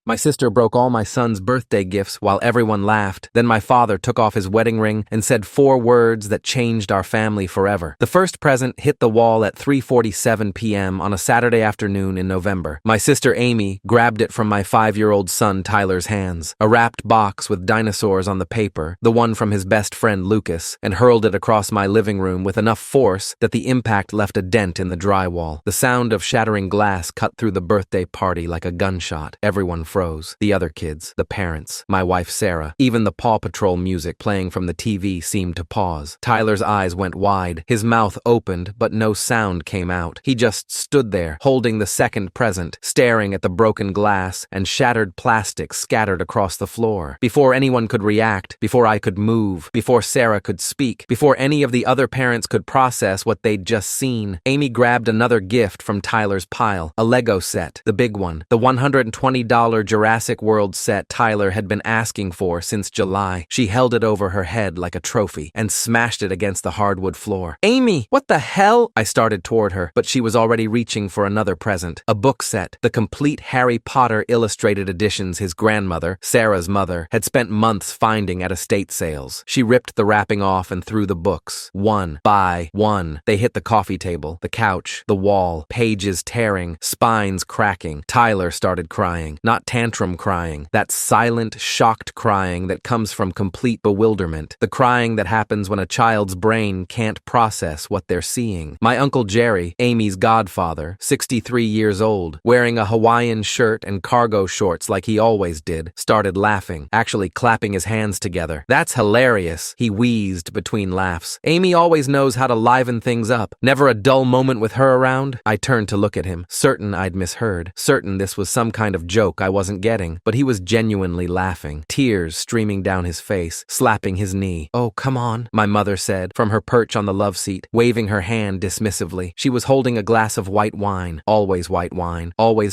My sister broke all my son's birthday gifts while everyone laughed. Then my father took off his wedding ring and said 4 words that changed our family forever. The first present hit the wall at 3:47 p.m. on a Saturday afternoon in November. My sister Amy grabbed it from my 5-year-old son Tyler's hands, a wrapped box with dinosaurs on the paper, the one from his best friend Lucas, and hurled it across my living room with enough force that the impact left a dent in the drywall. The sound of shattering glass cut through the birthday party like a gunshot. Everyone froze. The other kids, the parents, my wife Sarah, even the Paw Patrol music playing from the TV seemed to pause. Tyler's eyes went wide. His mouth opened, but no sound came out. He just stood there, holding the second present, staring at the broken glass and shattered plastic scattered across the floor. Before anyone could react, before I could move, before Sarah could speak, before any of the other parents could process what they'd just seen, Amy grabbed another gift from Tyler's pile, a Lego set, the big one, the $120 Jurassic World set Tyler had been asking for since July. She held it over her head like a trophy and smashed it against the hardwood floor. "Amy, what the hell?" I started toward her, but she was already reaching for another present, a book set, the complete Harry Potter illustrated editions his grandmother, Sarah's mother, had spent months finding at estate sales. She ripped the wrapping off and threw the books, one by one. They hit the coffee table, the couch, the wall, pages tearing, spines cracking. Tyler started crying, not tantrum crying, that silent, shocked crying that comes from complete bewilderment, the crying that happens when a child's brain can't process what they're seeing. My Uncle Jerry, Amy's godfather, 63 years old, wearing a Hawaiian shirt and cargo shorts like he always did, started laughing, actually clapping his hands together. "That's hilarious," he wheezed between laughs. "Amy always knows how to liven things up. Never a dull moment with her around." I turned to look at him, certain I'd misheard, certain this was some kind of joke I wasn't getting, but he was genuinely laughing, tears streaming down his face, slapping his knee. "Oh, come on," my mother said, from her perch on the love seat, waving her hand dismissively. She was holding a glass of white wine, always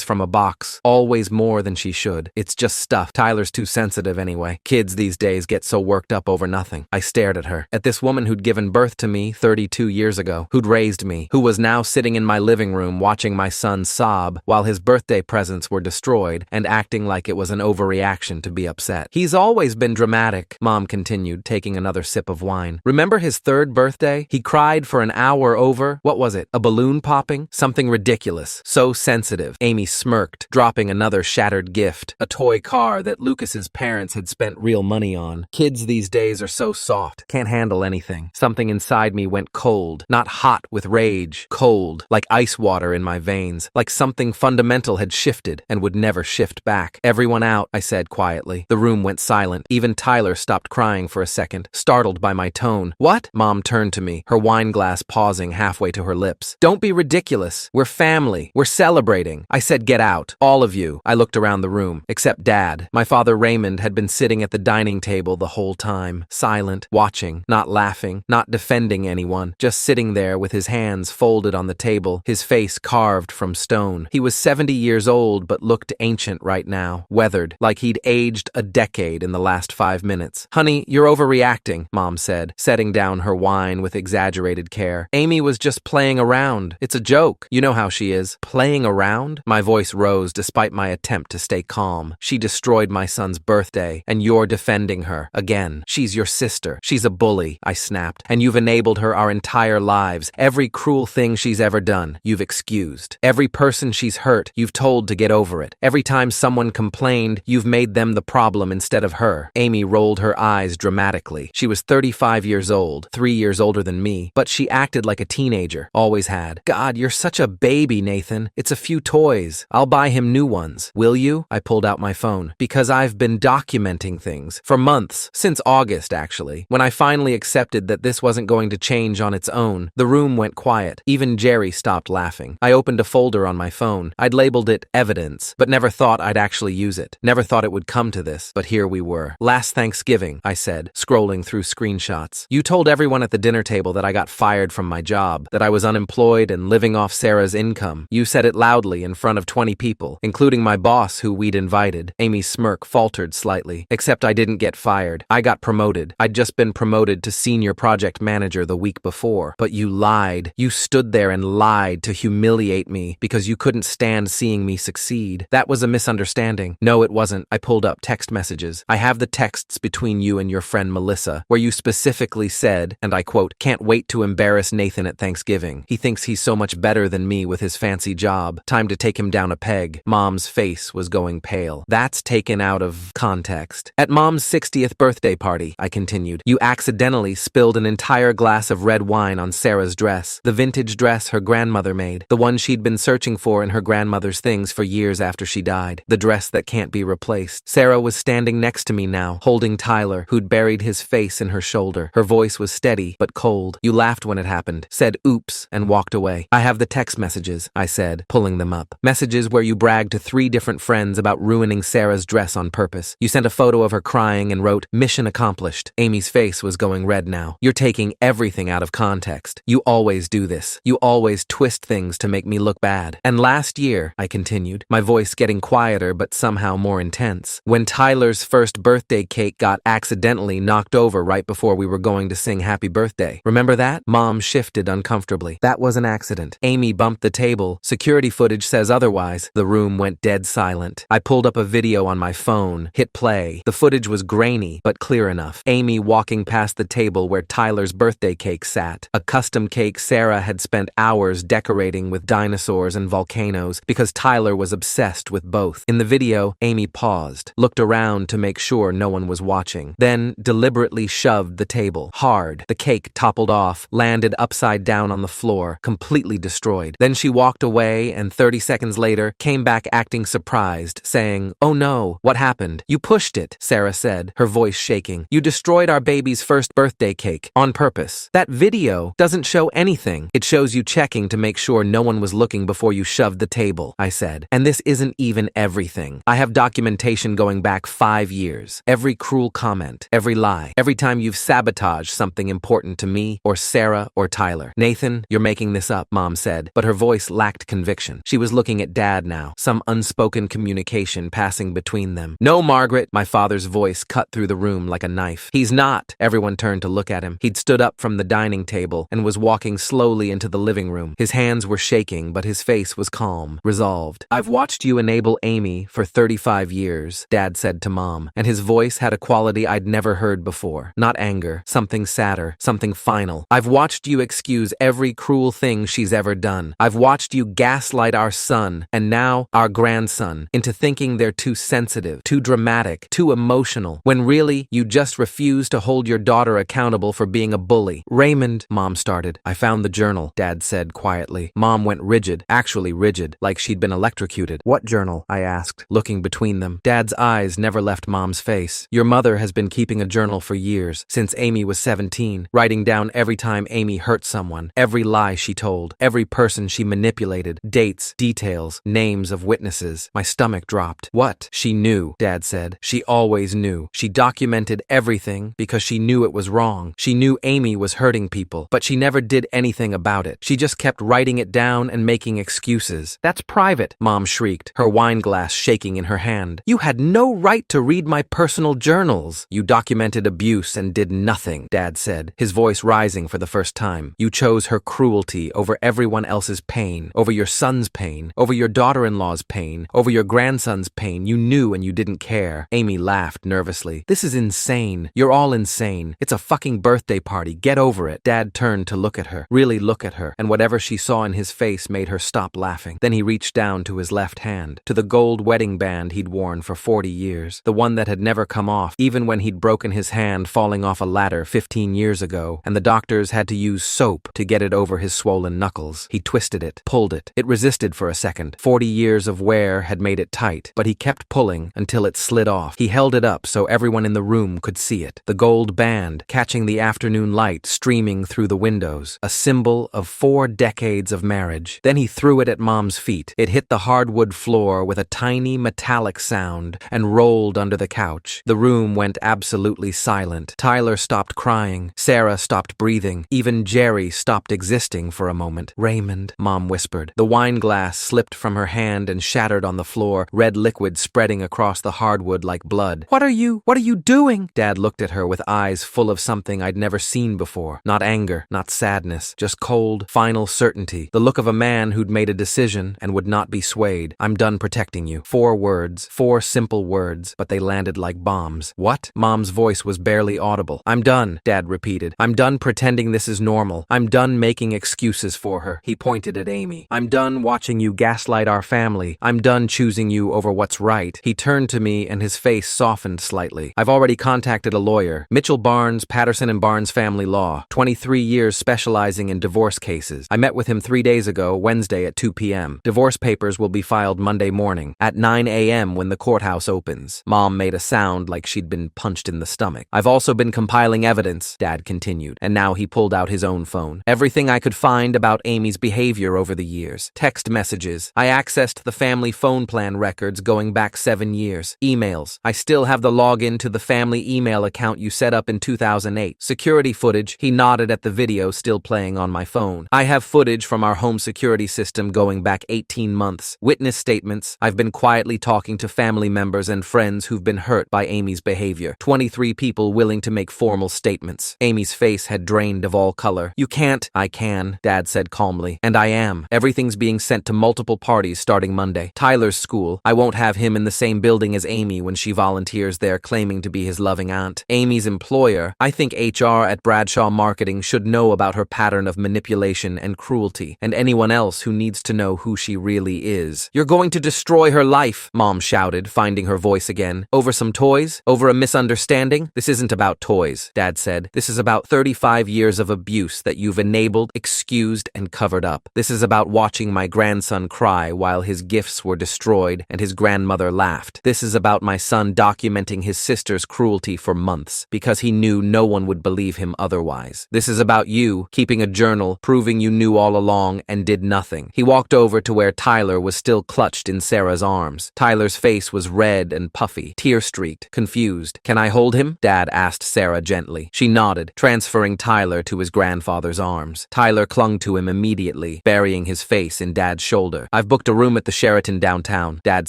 from a box, always more than she should. "It's just stuff. Tyler's too sensitive anyway. Kids these days get so worked up over nothing." I stared at her, at this woman who'd given birth to me 32 years ago, who'd raised me, who was now sitting in my living room watching my son sob while his birthday presents were destroyed and acting like it was an overreaction to be upset. "He's always been dramatic," Mom continued, taking another sip of wine. "Remember his 3rd birthday? He cried for an hour over, what was it, a balloon popping? Something ridiculous. So sensitive." Amy smirked, dropping another shattered gift, a toy car that Lucas's parents had spent real money on. "Kids these days are so soft, can't handle anything." Something inside me went cold, not hot with rage, cold, like ice water in my veins, like something fundamental had shifted and would never shift back. "Everyone out," I said quietly. The room went silent. Even Tyler stopped crying for a second, startled by my tone. "What?" Mom turned to me, her wine glass pausing halfway to her lips. "Don't be ridiculous. We're family. We're celebrating." I said, "Get out. All of you." I looked around the room, except Dad. My father Raymond had been sitting at the dining table the whole time, silent, watching, not laughing, not defending anyone, just sitting there with his hands folded on the table, his face carved from stone. He was 70 years old but looked ancient right now, weathered, like he'd aged a decade in the last 5 minutes. "Honey, you're overreacting," Mom said, setting down her wine with exaggerated care. "Amy was just playing around. It's a joke. You know how she is." "Playing around?" My voice rose despite my attempt to stay calm. "She destroyed my son's birthday, and you're defending her. Again. She's your sister. She's a bully," I snapped, "and you've enabled her our entire lives. Every cruel thing she's ever done, you've excused. Every person she's hurt, you've told to get over it. Every time someone complained, you've made them the problem instead of her." Amy rolled her eyes dramatically. She was 35 years old, 3 years older than me, but she acted like a teenager, always had. "God, you're such a baby, Nathan. It's a few toys. I'll buy him new ones. Will you?" I pulled out my phone. "Because I've been documenting things for months, since August actually. When I finally accepted that this wasn't going to change on its own, the room went quiet. Even Jerry stopped laughing. I opened a folder on my phone. I'd labeled it Evidence, but never thought I'd actually use it. Never thought it would come to this, but here we were. "Last Thanksgiving," I said, scrolling through screenshots. "You told everyone at the dinner table that I got fired from my job, that I was unemployed and living off Sarah's income. You said it loudly in front of 20 people, including my boss who we'd invited." Amy's smirk faltered slightly. "Except I didn't get fired. I got promoted. I'd just been promoted to senior project manager the week before. But you lied. You stood there and lied to humiliate me because you couldn't stand seeing me succeed. That was a misunderstanding misunderstanding. No, it wasn't. I pulled up text messages. I have the texts between you and your friend Melissa, where you specifically said, and I quote, "Can't wait to embarrass Nathan at Thanksgiving. He thinks he's so much better than me with his fancy job. Time to take him down a peg." Mom's face was going pale. That's taken out of context. "At Mom's 60th birthday party," I continued, "you accidentally spilled an entire glass of red wine on Sarah's dress, the vintage dress her grandmother made, the one she'd been searching for in her grandmother's things for years after she died, the dress that can't be replaced." Sarah was standing next to me now, holding Tyler, who'd buried his face in her shoulder. Her voice was steady but cold. "You laughed when it happened, said oops, and walked away." "I have the text messages," I said, pulling them up. "Messages where you bragged to 3 different friends about ruining Sarah's dress on purpose. You sent a photo of her crying and wrote, 'Mission accomplished.'" Amy's face was going red now. "You're taking everything out of context. You always do this. You always twist things to make me look bad. And last year," I continued, my voice getting quieter but somehow more intense, "when Tyler's first birthday cake got accidentally knocked over right before we were going to sing happy birthday. Remember that?" Mom shifted uncomfortably. "That was an accident." Amy bumped the table. "Security footage says otherwise." The room went dead silent. I pulled up a video on my phone, hit play. The footage was grainy, but clear enough. Amy walking past the table where Tyler's birthday cake sat. A custom cake Sarah had spent hours decorating with dinosaurs and volcanoes because Tyler was obsessed with both. In the video, Amy paused, looked around to make sure no one was watching, then deliberately shoved the table hard. The cake toppled off, landed upside down on the floor, completely destroyed. Then she walked away and 30 seconds later came back acting surprised, saying, "Oh no, what happened?" "You pushed it," Sarah said, her voice shaking. "You destroyed our baby's first birthday cake, on purpose." "That video doesn't show anything. It shows you checking to make sure no one was looking before you shoved the table," I said. "And this isn't even everything. I have documentation going back 5 years. Every cruel comment, every lie, every time you've sabotaged something important to me or Sarah or Tyler." "Nathan, you're making this up," Mom said, but her voice lacked conviction. She was looking at Dad now, some unspoken communication passing between them. "No, Margaret," my father's voice cut through the room like a knife. "He's not." Everyone turned to look at him. He'd stood up from the dining table and was walking slowly into the living room. His hands were shaking, but his face was calm, resolved. "I've watched you enable Amy for 35 years, Dad said to Mom, and his voice had a quality I'd never heard before. Not anger, something sadder, something final. "I've watched you excuse every cruel thing she's ever done. I've watched you gaslight our son, and now our grandson, into thinking they're too sensitive, too dramatic, too emotional, when really you just refuse to hold your daughter accountable for being a bully." "Raymond," Mom started. "I found the journal," Dad said quietly. Mom went rigid, actually rigid, like she'd been electrocuted. "What journal?" I asked, looking between them. Dad's eyes never left Mom's face. "Your mother has been keeping a journal for years, since Amy was 17, writing down every time Amy hurt someone, every lie she told, every person she manipulated, dates, details, names of witnesses." My stomach dropped. "What?" "She knew," Dad said. "She always knew. She documented everything because she knew it was wrong. She knew Amy was hurting people, but she never did anything about it. She just kept writing it down and making excuses." "That's private," Mom shrieked, her wine glass shaking in her hand. "You had no right to read my personal journals." "You documented abuse and did nothing," Dad said, his voice rising for the first time. "You chose her cruelty over everyone else's pain, over your son's pain, over your daughter-in-law's pain, over your grandson's pain. You knew and you didn't care." Amy laughed nervously. "This is insane. You're all insane. It's a fucking birthday party. Get over it." Dad turned to look at her, really look at her, and whatever she saw in his face made her stop laughing. Then he reached down to his left hand, to the gold wedding band he'd worn for 40 years, the one that had never come off, even when he'd broken his hand falling off a ladder 15 years ago, and the doctors had to use soap to get it over his swollen knuckles. He twisted it, pulled it. It resisted for a second. 40 years of wear had made it tight, but he kept pulling until it slid off. He held it up so everyone in the room could see it. The gold band, catching the afternoon light streaming through the windows, a symbol of 4 decades of marriage. Then he threw it at Mom's feet. It hit the hardwood floor with a tiny metallic sound and rolled under the couch. The room went absolutely silent. Tyler stopped crying. Sarah stopped breathing. Even Jerry stopped existing for a moment. "Raymond," Mom whispered. The wine glass slipped from her hand and shattered on the floor, red liquid spreading across the hardwood like blood. What are you doing?" Dad looked at her with eyes full of something I'd never seen before. Not anger, not sadness, just cold, final certainty. The look of a man who'd made a decision and would not be swayed. "I'm done protecting you. you. 4 words, 4 simple words, but they landed like bombs. What? Mom's voice was barely audible. I'm done, Dad repeated. I'm done pretending this is normal. I'm done making excuses for her. He pointed at Amy. I'm done watching you gaslight our family. I'm done choosing you over what's right. He turned to me and his face softened slightly. I've already contacted a lawyer. Mitchell Barnes, Patterson and Barnes Family Law. 23 years specializing in divorce cases. I met with him 3 days ago, Wednesday at 2 p.m. Divorce papers will be filed Monday morning at 9 a.m. when the courthouse opens. Mom made a sound like she'd been punched in the stomach. I've also been compiling evidence, Dad continued, and now he pulled out his own phone. Everything I could find about Amy's behavior over the years. Text messages. I accessed the family phone plan records going back 7 years. Emails. I still have the login to the family email account you set up in 2008. Security footage. He nodded at the video still playing on my phone. I have footage from our home security system going back 18 months. Witness statements. I've been quietly talking to family members and friends who've been hurt by Amy's behavior. 23 people willing to make formal statements. Amy's face had drained of all color. You can't. I can, Dad said calmly. And I am. Everything's being sent to multiple parties starting Monday. Tyler's school. I won't have him in the same building as Amy when she volunteers there claiming to be his loving aunt. Amy's employer. I think HR at Bradshaw Marketing should know about her pattern of manipulation and cruelty, and anyone else who needs to know who she really is. You're going to destroy her life, Mom shouted, finding her voice again. Over some toys? Over a misunderstanding? This isn't about toys, Dad said. This is about 35 years of abuse that you've enabled, excused, and covered up. This is about watching my grandson cry while his gifts were destroyed and his grandmother laughed. This is about my son documenting his sister's cruelty for months because he knew no one would believe him otherwise. This is about you keeping a journal, proving you knew all along and did nothing. He walked over to where Tyler was still clutched in Sarah's arms. Tyler's face was red and puffy, tear-streaked, confused. Can I hold him? Dad asked Sarah gently. She nodded, transferring Tyler to his grandfather's arms. Tyler clung to him immediately, burying his face in Dad's shoulder. I've booked a room at the Sheraton downtown, Dad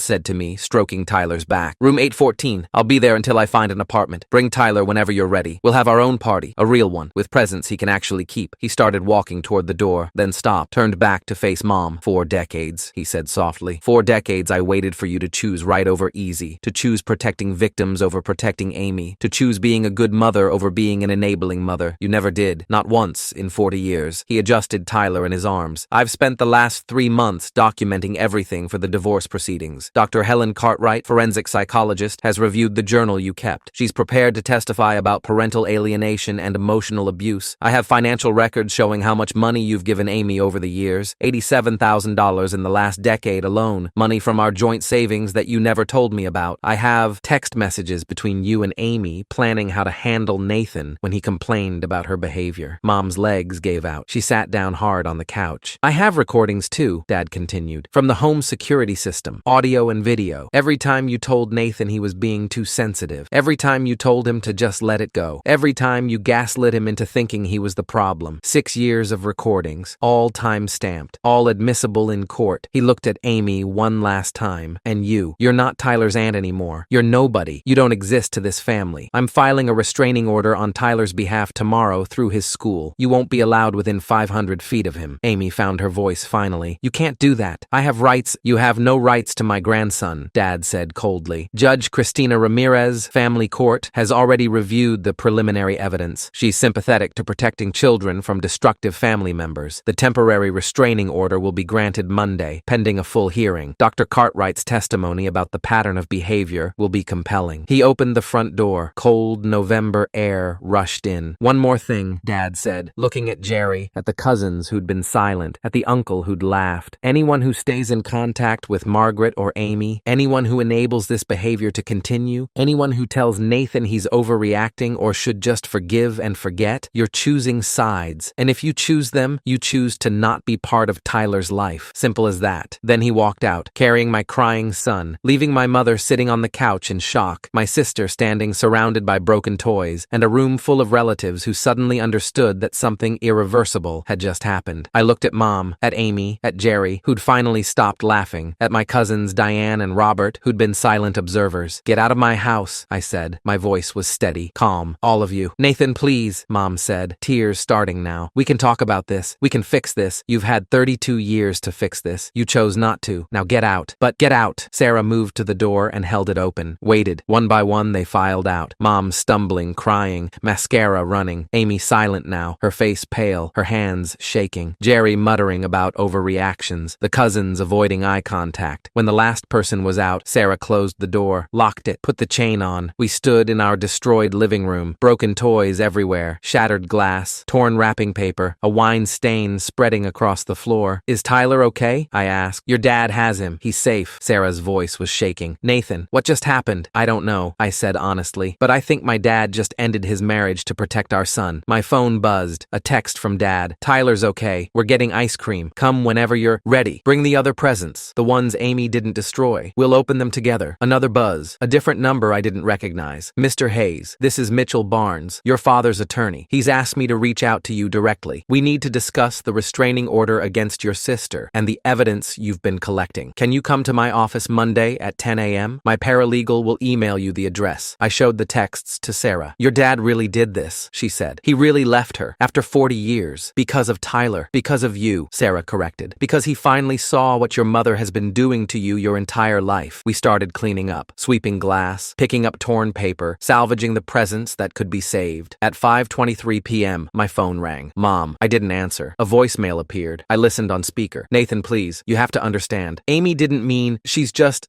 said to me, stroking Tyler's back. Room 814. I'll be there until I find an apartment. Bring Tyler whenever you're ready. We'll have our own party, a real one, with presents he can actually keep. He started walking toward the door, then stopped, turned back to face Mom. 4 decades, he said softly. 4 decades I waited for you to choose right over easy, to choose protecting victims over protecting Amy, to choose being a good mother over being an enabling mother. You never did. Not once in 40 years. He adjusted Tyler in his arms. I've spent the last 3 months documenting everything for the divorce proceedings. Dr. Helen Cartwright, forensic psychologist, has reviewed the journal you kept. She's prepared to testify about parental alienation and emotional abuse. I have financial records showing how much money you've given Amy over the years. $87,000 in the last decade alone. Money from our joint savings that you never told me about. I have text messages between you and Amy planning how to handle Nathan when he complained about her behavior. Mom's legs gave out. She sat down hard on the couch. I have recordings too, Dad continued, from the home security system, audio and video. Every time you told Nathan he was being too sensitive. Every time you told him to just let it go. Every time you gaslit him into thinking he was the problem. 6 years of recordings, all time-stamped, all admissible in court. He looked at Amy one last time. And you're not Tyler's aunt anymore. You're nobody. You don't exist to this family. I'm filing a restraining order on Tyler's behalf tomorrow through his school. You won't be allowed within 500 feet of him. Amy found her voice finally. You can't do that. I have rights. You have no rights to my grandson, Dad said coldly. Judge Christina Ramirez, Family Court, has already reviewed the preliminary evidence. She's sympathetic to protecting children from destructive family members. The temporary restraining order will be granted Monday, pending a full hearing. Dr. Cartwright's testimony about the pattern of behavior will be compelling. He opened the front door. Cold November air rushed in. One more thing, Dad said, looking at Jerry, at the cousins who'd been silent, at the uncle who'd laughed. Anyone who stays in contact with Margaret or Amy, anyone who enables this behavior to continue, anyone who tells Nathan he's overreacting or should just forgive and forget, you're choosing sides. And if you choose them, you choose to not be part of Tyler's life. Simple as that. Then he walked out, carrying my crying son, leaving my mother sitting on the couch in shock, my sister standing surrounded by broken toys, and a room full of relatives who suddenly understood that something irreversible had just happened. I looked at Mom, at Amy, at Jerry, who'd finally stopped laughing, at my cousins Diane and Robert, who'd been silent observers. Get out of my house, I said. My voice was steady, calm. All of you. Nathan, please, Mom said, tears starting now. We can talk about this. We can fix this. You've had 32 years to fix this. You chose not to. Now get out. But But get out. Sarah moved to the door and held it open. Waited. One by one, they filed out. Mom stumbling, crying, mascara running. Amy silent now, her face pale, her hands shaking. Jerry muttering about overreactions. The cousins avoiding eye contact. When the last person was out, Sarah closed the door, locked it, put the chain on. We stood in our destroyed living room. Broken toys everywhere. Shattered glass. Torn wrapping paper. A wine stain spreading across the floor. Is Tyler okay? I asked. Your dad has him. He's safe. Sarah's voice was shaking. Nathan, what just happened? I don't know, I said honestly. But I think my dad just ended his marriage to protect our son. My phone buzzed. A text from Dad. Tyler's okay. We're getting ice cream. Come whenever you're ready. Bring the other presents. The ones Amy didn't destroy. We'll open them together. Another buzz. A different number I didn't recognize. Mr. Hayes, this is Mitchell Barnes, your father's attorney. He's asked me to reach out to you directly. We need to discuss the restraining order against your sister and the evidence you've been collecting. Can you come to my office Monday at 10 a.m.? My paralegal will email you the address. I showed the texts to Sarah. Your dad really did this, she said. He really left her after 40 years. Because of Tyler. Because of you, Sarah corrected. Because he finally saw what your mother has been doing to you your entire life. We started cleaning up, sweeping glass, picking up torn paper, salvaging the presents that could be saved. At 5:23 p.m., my phone rang. Mom, I didn't answer. A voicemail appeared. I listened on speaker. Nathan, please, you have to understand. Amy didn't mean,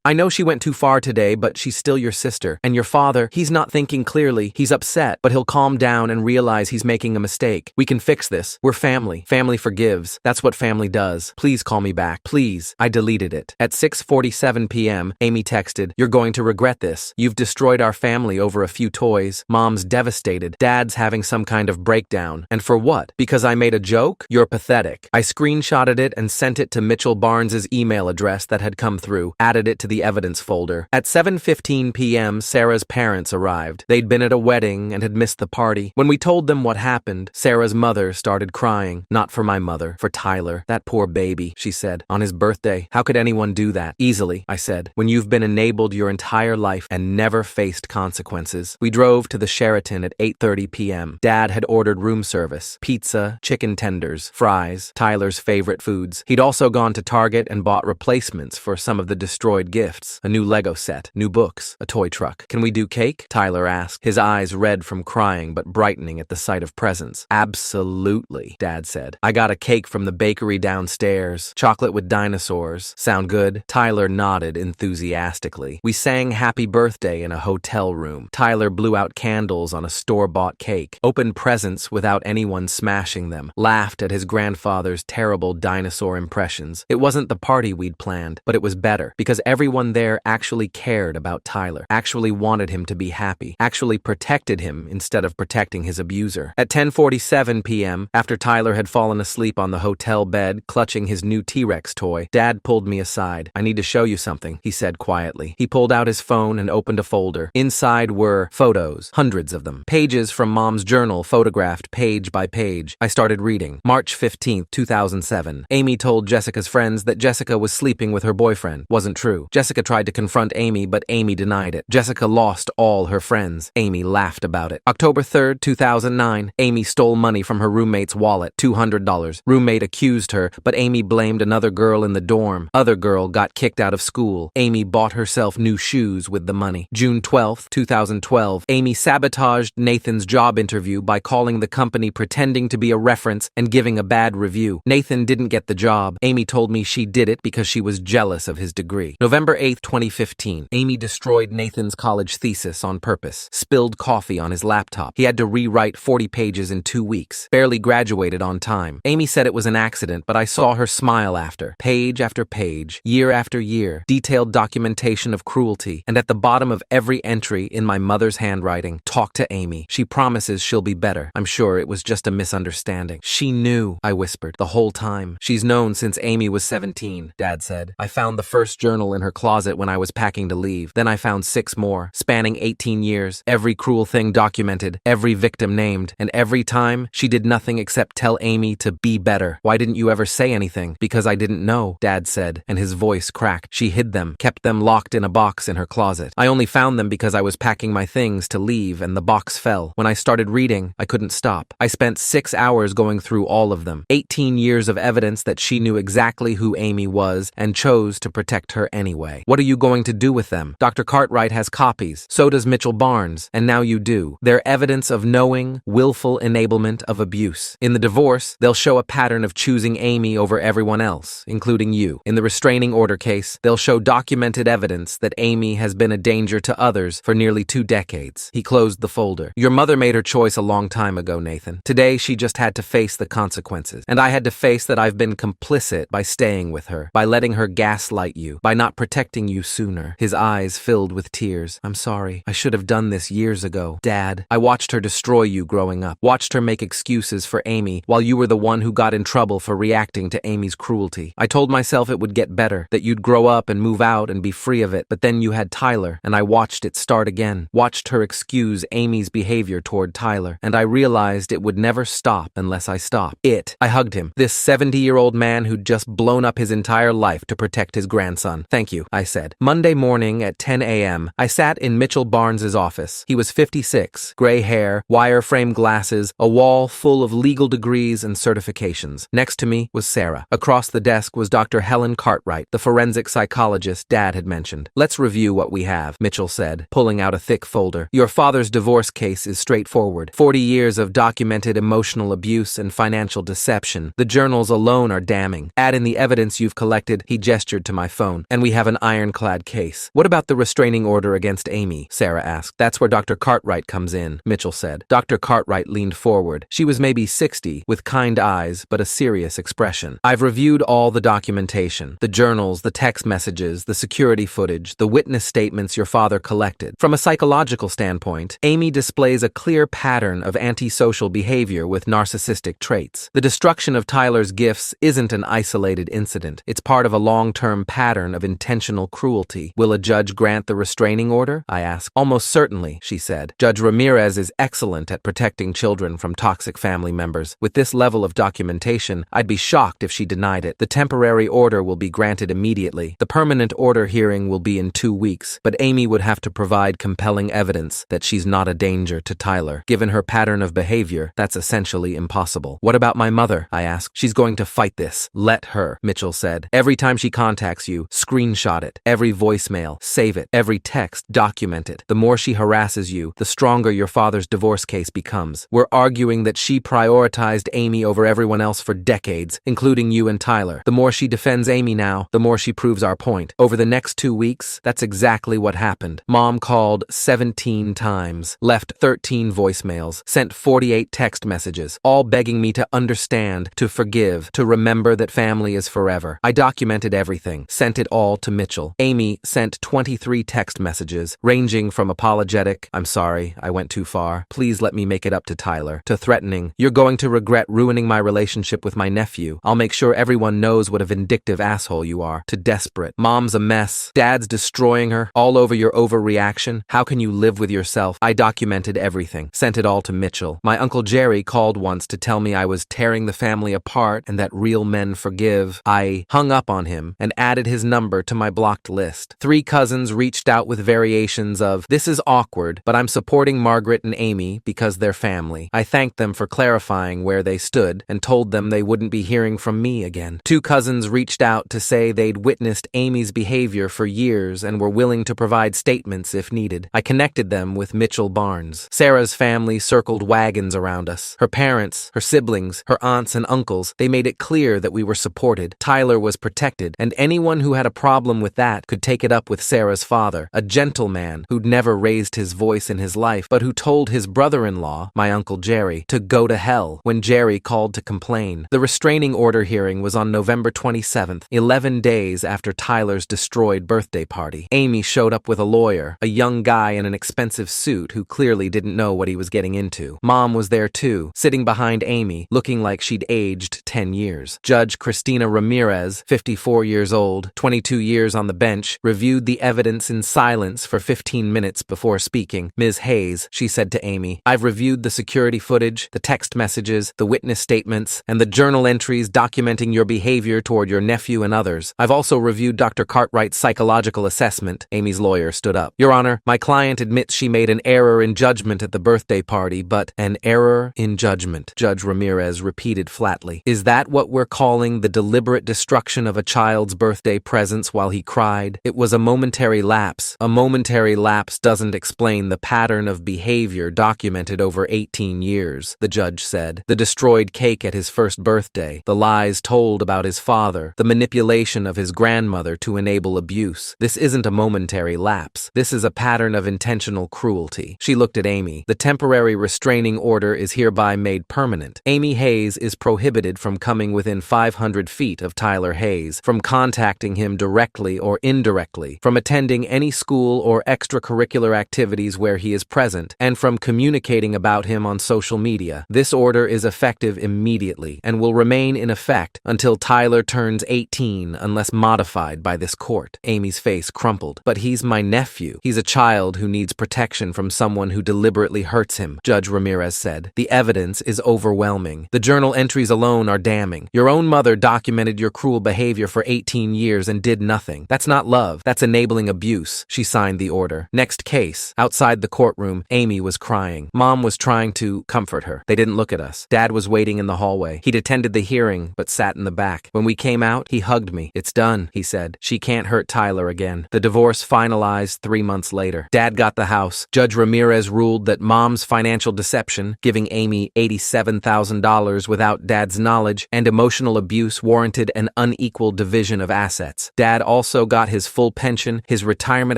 I know she went too far today, but she's still your sister. And your father, he's not thinking clearly. He's upset, but he'll calm down and realize he's making a mistake. We can fix this. We're family. Family forgives. That's what family does. Please call me back. Please. I deleted it. At 6:47 p.m., Amy texted, you're going to regret this. You've destroyed our family over a few toys. Mom's devastated. Dad's having some kind of breakdown. And for what? Because I made a joke? You're pathetic. I screenshotted it and sent it to Mitchell Barnes's email address that had come through, added it to the evidence folder. At 7:15 p.m., Sarah's parents arrived. They'd been at a wedding and had missed the party. When we told them what happened, Sarah's mother started crying. Not for my mother, for Tyler. That poor baby, she said. On his birthday. How could anyone do that? Easily, I said. When you've been enabled your entire life and never faced consequences. We drove to the Sheraton at 8:30 p.m. Dad had ordered room service. Pizza, chicken tenders, fries, Tyler's favorite foods. He'd also gone to Target and bought replacements for some of the destroyed gifts. A new Lego set, new books, a toy truck. Can we do cake? Tyler asked, his eyes red from crying but brightening at the sight of presents. Absolutely, Dad said. I got a cake from the bakery downstairs. Chocolate with dinosaurs. Sound good? Tyler nodded enthusiastically. We sang Happy Birthday in a hotel room. Tyler blew out candles on a store-bought cake, opened presents without anyone smashing them, laughed at his grandfather's terrible dinosaur impressions. It wasn't the party we'd planned, but it was better, because everyone there actually cared about Tyler, actually wanted him to be happy, actually protected him instead of protecting his abuser. At 10:47 p.m., after Tyler had fallen asleep on the hotel bed, clutching his new T-Rex toy, Dad pulled me aside. I need to show you something, he said quietly. He pulled out his phone and opened a folder. Inside were photos, hundreds of them. Pages from Mom's journal photographed page by page. I started reading. March 15th, 2007. Amy told Jessica's friends that Jessica was sleeping with her boyfriend. Wasn't true. Jessica tried to confront Amy, but Amy denied it. Jessica lost all her friends. Amy laughed about it. October 3rd, 2009. Amy stole money from her roommate's wallet, $200. Roommate accused her, but Amy blamed another girl in the dorm. Other girl got kicked out of school. Amy bought herself new shoes with the money. June 12th, 2012. Amy sabotaged Nathan's job interview by calling the company pretending to be a reference and giving a bad review. Nathan didn't get the job. Amy told me she did it because she was jealous of his degree. November 8th, 2015. Amy destroyed Nathan's college thesis on purpose. Spilled coffee on his laptop. He had to rewrite 40 pages in 2 weeks. Barely graduated on time. Amy said it was an accident, but I saw her smile after. Page after page, year after year, detailed documentation of cruelty, and at the bottom of every entry in my mother's handwriting, talk to Amy. She promises she'll be better. I'm sure it was just a misunderstanding. She knew, I whispered, the whole time. She's known since Amy was 17, Dad said. I found the first journal in her closet when I was packing to leave. Then I found 6 more, spanning 18 years, every cruel thing documented, every victim named, and every time she did nothing except tell Amy to be better. Why didn't you ever say anything? Because I didn't know, Dad said, and his voice cracked. She hid them, kept them locked in a box in her closet. I only found them because I was packing my things to leave and the box fell. When I started reading, I couldn't stop. I spent 6 hours going through all of them. 18 years of evidence that she knew exactly who Amy was and chose to to protect her anyway. What are you going to do with them? Dr. Cartwright has copies. So does Mitchell Barnes. And now you do. They're evidence of knowing, willful enablement of abuse. In the divorce, they'll show a pattern of choosing Amy over everyone else, including you. In the restraining order case, they'll show documented evidence that Amy has been a danger to others for nearly 2 decades. He closed the folder. Your mother made her choice a long time ago, Nathan. Today, she just had to face the consequences. And I had to face that I've been complicit by staying with her, by letting her gaslight you, by not protecting you sooner. His eyes filled with tears. I'm sorry. I should have done this years ago. Dad, I watched her destroy you growing up, watched her make excuses for Amy while you were the one who got in trouble for reacting to Amy's cruelty. I told myself it would get better, that you'd grow up and move out and be free of it, but then you had Tyler, and I watched it start again, watched her excuse Amy's behavior toward Tyler, and I realized it would never stop unless I stopped. I hugged him, this 70-year-old man who'd just blown up his entire life to protect his grandson. Thank you, I said. Monday morning at 10 a.m., I sat in Mitchell Barnes's office. He was 56, gray hair, wire-frame glasses, a wall full of legal degrees and certifications. Next to me was Sarah. Across the desk was Dr. Helen Cartwright, the forensic psychologist Dad had mentioned. Let's review what we have, Mitchell said, pulling out a thick folder. Your father's divorce case is straightforward. 40 years of documented emotional abuse and financial deception. The journals alone are damning. Add in the evidence you've collected, he gestured to my phone, and we have an ironclad case. What about the restraining order against Amy? Sarah asked. That's where Dr. Cartwright comes in, Mitchell said. Dr. Cartwright leaned forward. She was maybe 60, with kind eyes, but a serious expression. I've reviewed all the documentation, the journals, the text messages, the security footage, the witness statements your father collected. From a psychological standpoint, Amy displays a clear pattern of antisocial behavior with narcissistic traits. The destruction of Tyler's gifts isn't an isolated incident. It's part of a long-term pattern of intentional cruelty. Will a judge grant the restraining order? I asked. Almost certainly, she said. Judge Ramirez is excellent at protecting children from toxic family members. With this level of documentation, I'd be shocked if she denied it. The temporary order will be granted immediately. The permanent order hearing will be in 2 weeks, but Amy would have to provide compelling evidence that she's not a danger to Tyler. Given her pattern of behavior, that's essentially impossible. What about my mother? I asked. She's going to fight this. Let her, Mitchell said. Every time she contacts you, screenshot it. Every voicemail, save it. Every text, document it. The more she harasses you, the stronger your father's divorce case becomes. We're arguing that she prioritized Amy over everyone else for decades, including you and Tyler. The more she defends Amy now, the more she proves our point. Over the next 2 weeks, that's exactly what happened. Mom called 17 times, left 13 voicemails, sent 48 text messages, all begging me to understand, to forgive, to remember that family is forever. I documented everything, sent it all to Mitchell. Amy sent 23 text messages, ranging from apologetic, I'm sorry, I went too far, please let me make it up to Tyler, to threatening, you're going to regret ruining my relationship with my nephew, I'll make sure everyone knows what a vindictive asshole you are, to desperate, mom's a mess, dad's destroying her, all over your overreaction, how can you live with yourself? I documented everything, sent it all to Mitchell. My Uncle Jerry called once to tell me I was tearing the family apart and that real men forgive. I hung up on him and added his number to my blocked list. 3 cousins reached out with variations of, this is awkward, but I'm supporting Margaret and Amy because they're family. I thanked them for clarifying where they stood and told them they wouldn't be hearing from me again. 2 cousins reached out to say they'd witnessed Amy's behavior for years and were willing to provide statements if needed. I connected them with Mitchell Barnes. Sarah's family circled wagons around us. Her parents, her siblings, her aunts and uncles, they made it clear that we were supported. Tyler was protected, and anyone who had a problem with that could take it up with Sarah's father, a gentleman who'd never raised his voice in his life, but who told his brother-in-law, my Uncle Jerry, to go to hell when Jerry called to complain. The restraining order hearing was on November 27th, 11 days after Tyler's destroyed birthday party. Amy showed up with a lawyer, a young guy in an expensive suit who clearly didn't know what he was getting into. Mom was there too, sitting behind Amy, looking like she'd aged 10 years. Judge Christina Ramirez, 54 years old, 22 years on the bench, reviewed the evidence in silence for 15 minutes before speaking. Ms. Hayes, she said to Amy, I've reviewed the security footage, the text messages, the witness statements, and the journal entries documenting your behavior toward your nephew and others. I've also reviewed Dr. Cartwright's psychological assessment. Amy's lawyer stood up. Your Honor, my client admits she made an error in judgment at the birthday party, but an error in judgment, Judge Ramirez repeated flatly. Is that what we're calling the deliberate destruction of a child's birthday? birthday presents while he cried. It was a momentary lapse. A momentary lapse doesn't explain the pattern of behavior documented over 18 years, the judge said. The destroyed cake at his first birthday, the lies told about his father, the manipulation of his grandmother to enable abuse. This isn't a momentary lapse. This is a pattern of intentional cruelty. She looked at Amy. The temporary restraining order is hereby made permanent. Amy Hayes is prohibited from coming within 500 feet of Tyler Hayes, from contacting him directly or indirectly, from attending any school or extracurricular activities where he is present, and from communicating about him on social media. This order is effective immediately and will remain in effect until Tyler turns 18 unless modified by this court. Amy's face crumpled. But he's my nephew. He's a child who needs protection from someone who deliberately hurts him, Judge Ramirez said. The evidence is overwhelming. The journal entries alone are damning. Your own mother documented your cruel behavior for 18 years and did nothing. That's not love. That's enabling abuse. She signed the order. Next case. Outside the courtroom, Amy was crying. Mom was trying to comfort her. They didn't look at us. Dad was waiting in the hallway. He'd attended the hearing, but sat in the back. When we came out, he hugged me. It's done, he said. She can't hurt Tyler again. The divorce finalized 3 months later. Dad got the house. Judge Ramirez ruled that Mom's financial deception, giving Amy $87,000 without Dad's knowledge, and emotional abuse warranted an unequal division of assets. Dad also got his full pension, his retirement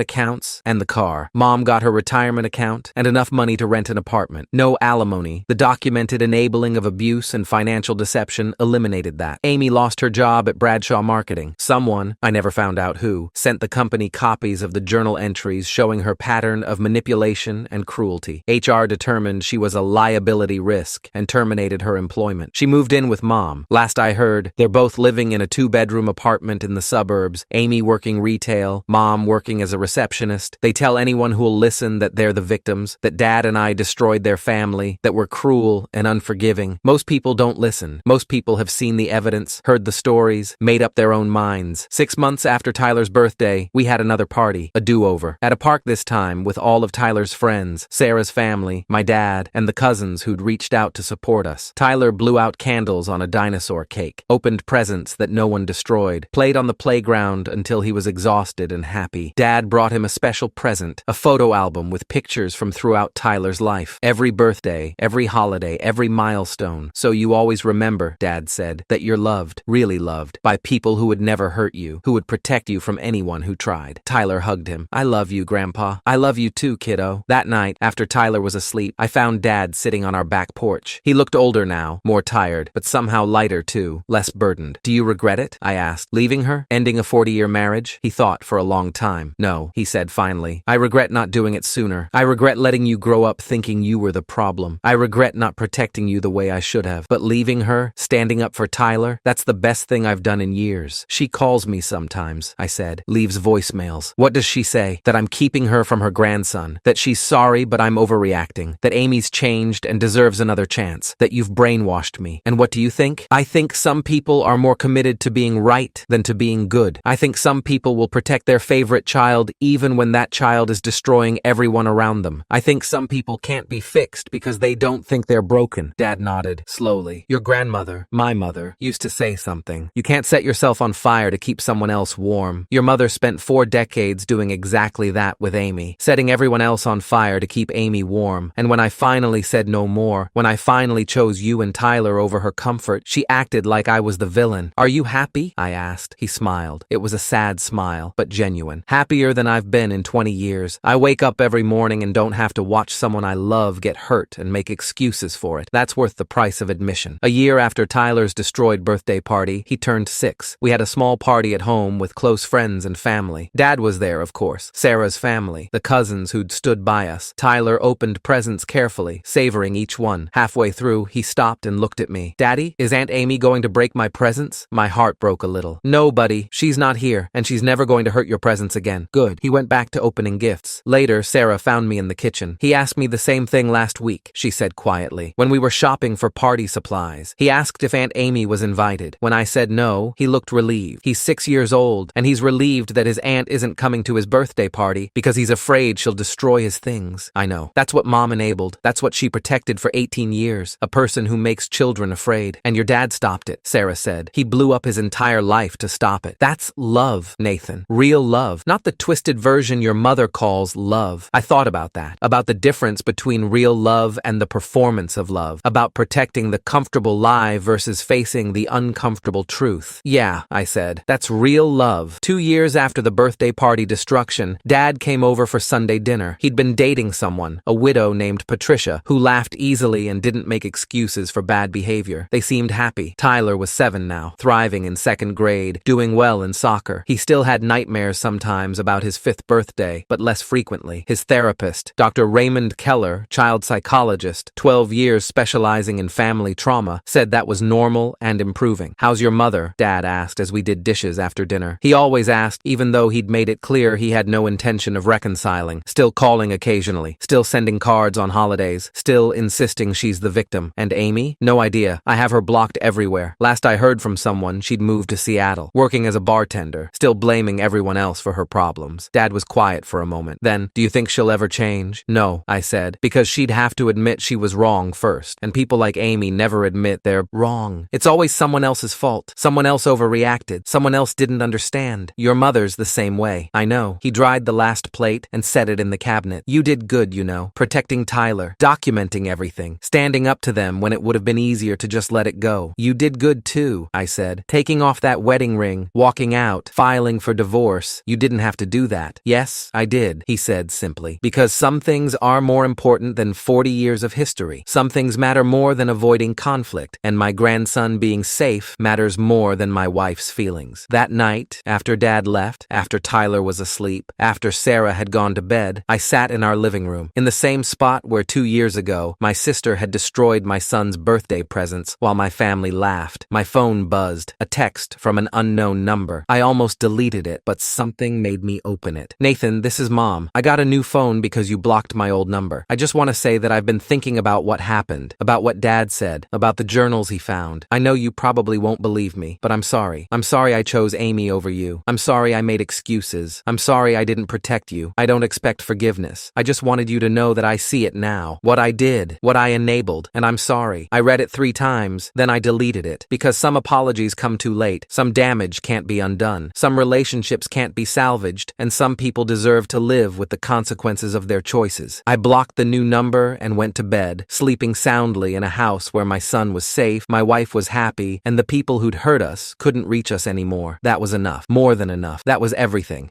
accounts, and the car. Mom got her retirement account and enough money to rent an apartment. No alimony. The documented enabling of abuse and financial deception eliminated that. Amy lost her job at Bradshaw Marketing. Someone, I never found out who, sent the company copies of the journal entries showing her pattern of manipulation and cruelty. HR determined she was a liability risk and terminated her employment. She moved in with Mom. Last I heard, they're both living in a 2-bedroom apartment in the suburbs, Amy working retail, Mom working as a receptionist. They tell anyone who'll listen that they're the victims, that Dad and I destroyed their family, that we're cruel and unforgiving. Most people don't listen. Most people have seen the evidence, heard the stories, made up their own minds. 6 months after Tyler's birthday, we had another party, a do-over, at a park this time with all of Tyler's friends, Sarah's family, my dad, and the cousins who'd reached out to support us. Tyler blew out candles on a dinosaur cake, opened presents that no one destroyed, played on the playground until he was exhausted and happy. Dad brought him a special present, a photo album with pictures from throughout Tyler's life. Every birthday, every holiday, every milestone. So you always remember, Dad said, that you're loved, really loved, by people who would never hurt you, who would protect you from anyone who tried. Tyler hugged him. I love you, Grandpa. I love you too, kiddo. That night, after Tyler was asleep, I found Dad sitting on our back porch. He looked older now, more tired, but somehow lighter too, less burdened. Do you regret it? I asked. Leaving her? Ending a 40-year marriage? He thought for a long time. No, he said finally. I regret not doing it sooner. I regret letting you grow up thinking you were the problem. I regret not protecting you the way I should have. But leaving her, standing up for Tyler, that's the best thing I've done in years. She calls me sometimes, I said. Leaves voicemails. What does she say? That I'm keeping her from her grandson. That she's sorry but I'm overreacting. That Amy's changed and deserves another chance. That you've brainwashed me. And what do you think? I think some people are more committed to being right than to being good. I think some people will protect their favorite child even when that child is destroying everyone around them. I think some people can't be fixed because they don't think they're broken. Dad nodded, slowly. Your grandmother, my mother, used to say something. You can't set yourself on fire to keep someone else warm. Your mother spent 4 decades doing exactly that with Amy, setting everyone else on fire to keep Amy warm. And when I finally said no more, when I finally chose you and Tyler over her comfort, she acted like I was the villain. Are you happy? I asked. He smiled. It was a sad smile, but genuine. Happier than I've been in 20 years. I wake up every morning and don't have to watch someone I love get hurt and make excuses for it. That's worth the price of admission. A year after Tyler's destroyed birthday party, he turned 6. We had a small party at home with close friends and family. Dad was there, of course. Sarah's family, the cousins who'd stood by us. Tyler opened presents carefully, savoring each one. Halfway through, he stopped and looked at me. Daddy, is Aunt Amy going to break my presents? My heart broke a little. No, buddy, she's not here, and she's never going to hurt your presents again. Good. He went back to opening gifts. Later, Sarah found me in the kitchen. He asked me the same thing last week, she said quietly, when we were shopping for party supplies. He asked if Aunt Amy was invited. When I said no, he looked relieved. He's 6 years old, and he's relieved that his aunt isn't coming to his birthday party because he's afraid she'll destroy his things. I know. That's what Mom enabled. That's what she protected for 18 years. A person who makes children afraid. And your dad stopped it, Sarah said. He blew up his entire life to stop stop it. That's love, Nathan. Real love. Not the twisted version your mother calls love. I thought about that. About the difference between real love and the performance of love. About protecting the comfortable lie versus facing the uncomfortable truth. Yeah, I said. That's real love. 2 years after the birthday party destruction, Dad came over for Sunday dinner. He'd been dating someone, a widow named Patricia, who laughed easily and didn't make excuses for bad behavior. They seemed happy. Tyler was 7 now, thriving in 2nd grade, doing well in soccer. He still had nightmares sometimes about his 5th birthday, but less frequently. His therapist, Dr. Raymond Keller, child psychologist, 12 years specializing in family trauma, said that was normal and improving. "How's your mother?" Dad asked as we did dishes after dinner. He always asked, even though he'd made it clear he had no intention of reconciling, still calling occasionally, still sending cards on holidays, still insisting she's the victim. And Amy? No idea. I have her blocked everywhere. Last I heard from someone, she'd moved to Seattle, working as a bartender, still blaming everyone else for her problems. Dad was quiet for a moment. Then, "Do you think she'll ever change?" "No," I said, "because she'd have to admit she was wrong first, and people like Amy never admit they're wrong. It's always someone else's fault. Someone else overreacted. Someone else didn't understand. Your mother's the same way." "I know." He dried the last plate and set it in the cabinet. "You did good, you know, protecting Tyler, documenting everything, standing up to them when it would have been easier to just let it go. You did good too," I said, "taking off that wedding ring, walking out, filing for divorce. You didn't have to do that." "Yes, I did," he said simply, "because some things are more important than 40 years of history. Some things matter more than avoiding conflict, and my grandson being safe matters more than my wife's feelings." That night, after Dad left, after Tyler was asleep, after Sarah had gone to bed, I sat in our living room, in the same spot where 2 years ago, my sister had destroyed my son's birthday presents while my family laughed. My phone buzzed, a text from an unknown number. I almost deleted it, but something made me open it. "Nathan, this is Mom. I got a new phone because you blocked my old number. I just want to say that I've been thinking about what happened, about what Dad said, about the journals he found. I know you probably won't believe me, but I'm sorry. I'm sorry I chose Amy over you. I'm sorry I made excuses. I'm sorry I didn't protect you. I don't expect forgiveness. I just wanted you to know that I see it now. What I did, what I enabled, and I'm sorry. I read it 3 times, then I deleted it. Because some apologies come too late, some damage can't be undone, some relationships can't be salvaged, and some people deserve to live with the consequences of their choices. I blocked the new number and went to bed, sleeping soundly in a house where my son was safe, my wife was happy, and the people who'd hurt us couldn't reach us anymore. That was enough. More than enough. That was everything.